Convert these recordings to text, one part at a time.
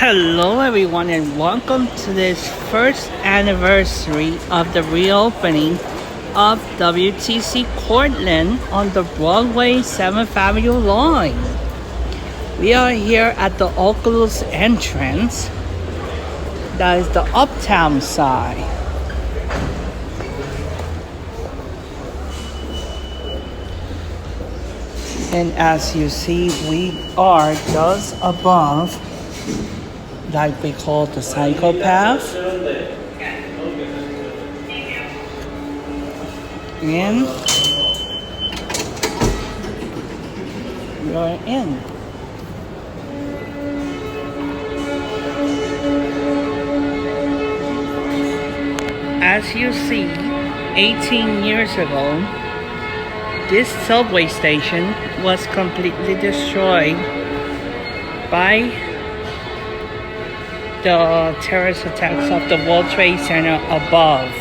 Hello everyone and welcome to this first anniversary of the reopening of WTC-Cortlandt on the Broadway 7th Avenue line. We are here at the Oculus entrance. That is the uptown side. And as you see, we are just above, like we call the psychopath. And we are in. As you see, 18 years ago, this subway station was completely destroyed by the terrorist attacks of the World Trade Center above.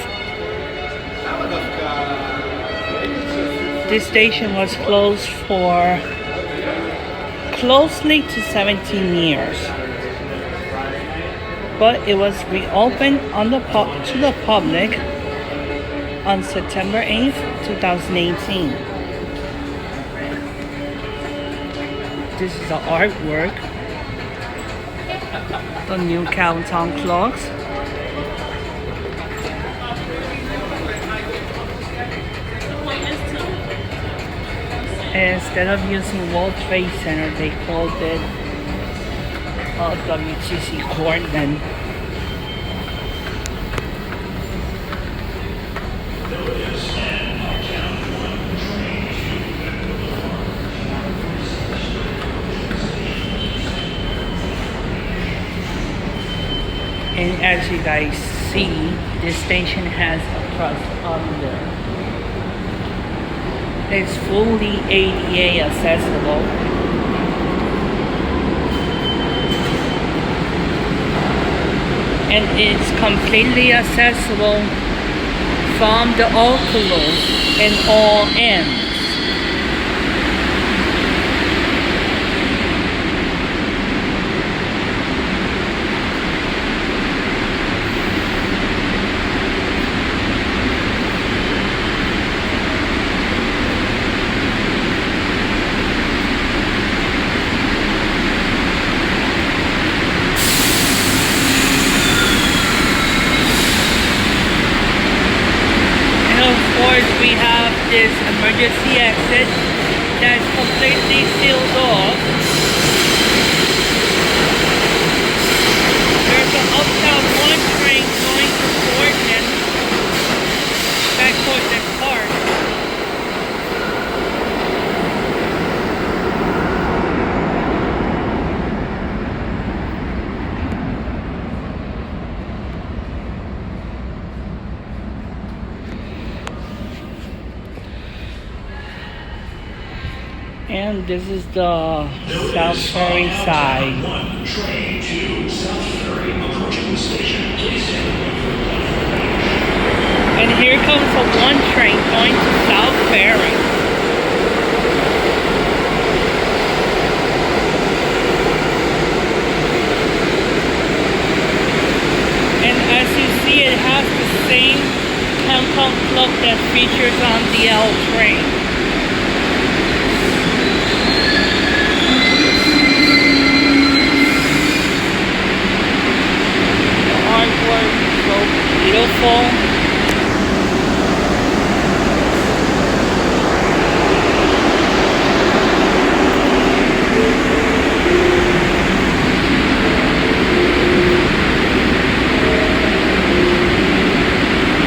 This station was closed for closely to 17 years, but it was reopened to the public on September 8th, 2018. This is the artwork, the new countdown clocks. Instead of using World Trade Center, they called it WTC-Cortlandt. And as you guys see, this station has a crust under. It's fully ADA accessible. And it's completely accessible from the Oculus in all ends. We have this emergency exit that's completely sealed off. There's an uptown 1 train going to Cortlandt, back Cortlandt Park. And this is the South Ferry side. And here comes a 1 train going to South Ferry. And as you see, it has the same countdown clock that features on the L train. Beautiful.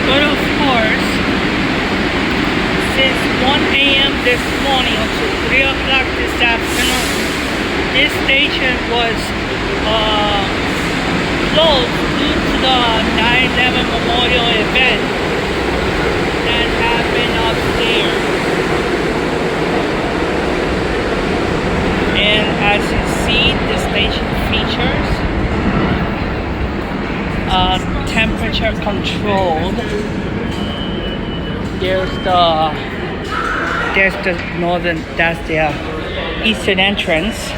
But of course, since 1 a.m. this morning until 3 o'clock this afternoon, this station was closed due to the 9/11 memorial event that happened upstairs. And as you see, the station features temperature controlled. There's the northern, that's the eastern entrance.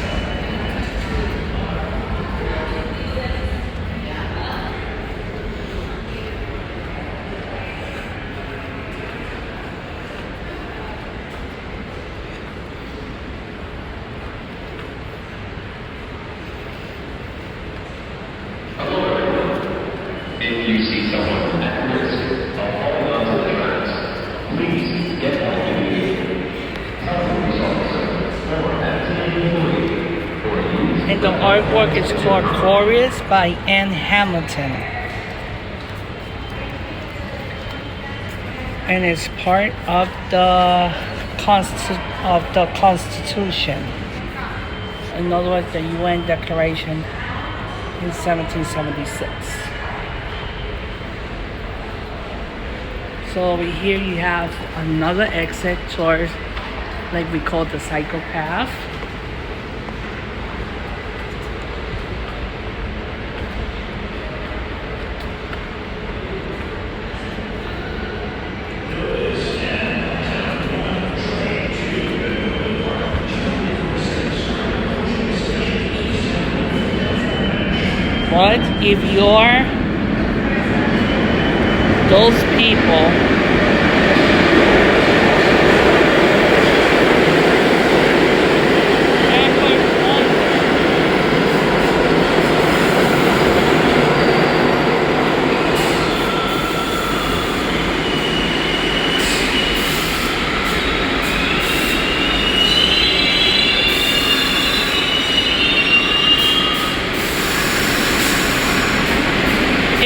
If you see someone at risk of falling onto the tracks, please get help immediately. Tell the police officer or accident employee or use. And the artwork is called Chorus by Anne Hamilton. And it's part of the Constitution. In other words, the UN Declaration in 1776. So over here you have another exit towards, like we call the psychopath. But if you're those people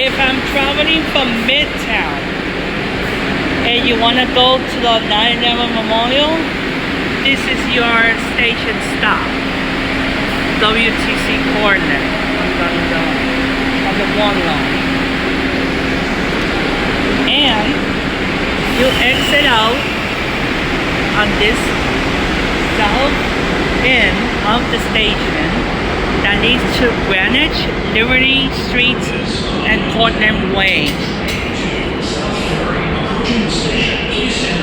if I'm traveling from Midtown and you want to go to the 9/11 Memorial, this is your station stop. WTC-Cortlandt on the 1 line. And you exit out on this south end of the station that leads to Greenwich, Liberty Street, and Cortlandt Way.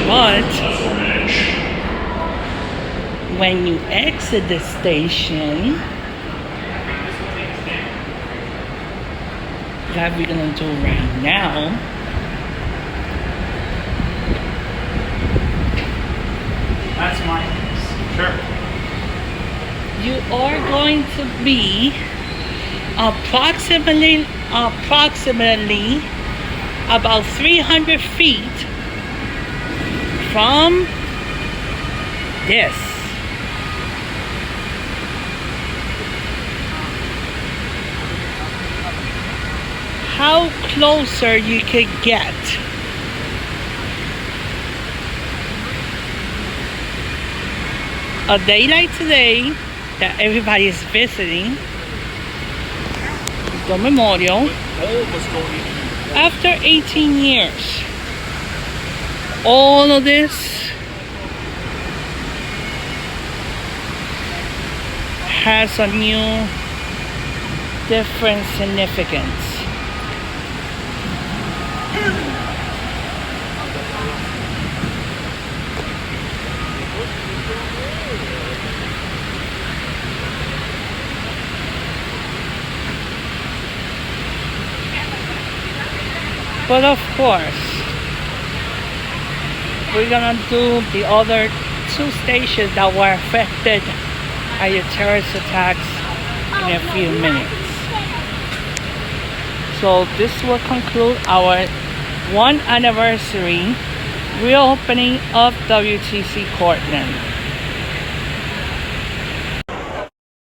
But when you exit the station, that we're gonna do right now, that's mine. Sure. You are going to be approximately about 300 feet from this. How closer you could get. A day like today that everybody is visiting the memorial. After 18 years, all of this has a new, different significance. But of course, we're gonna do the other 2 stations that were affected by the terrorist attacks in a few minutes. So this will conclude our 1 anniversary reopening of WTC-Cortlandt.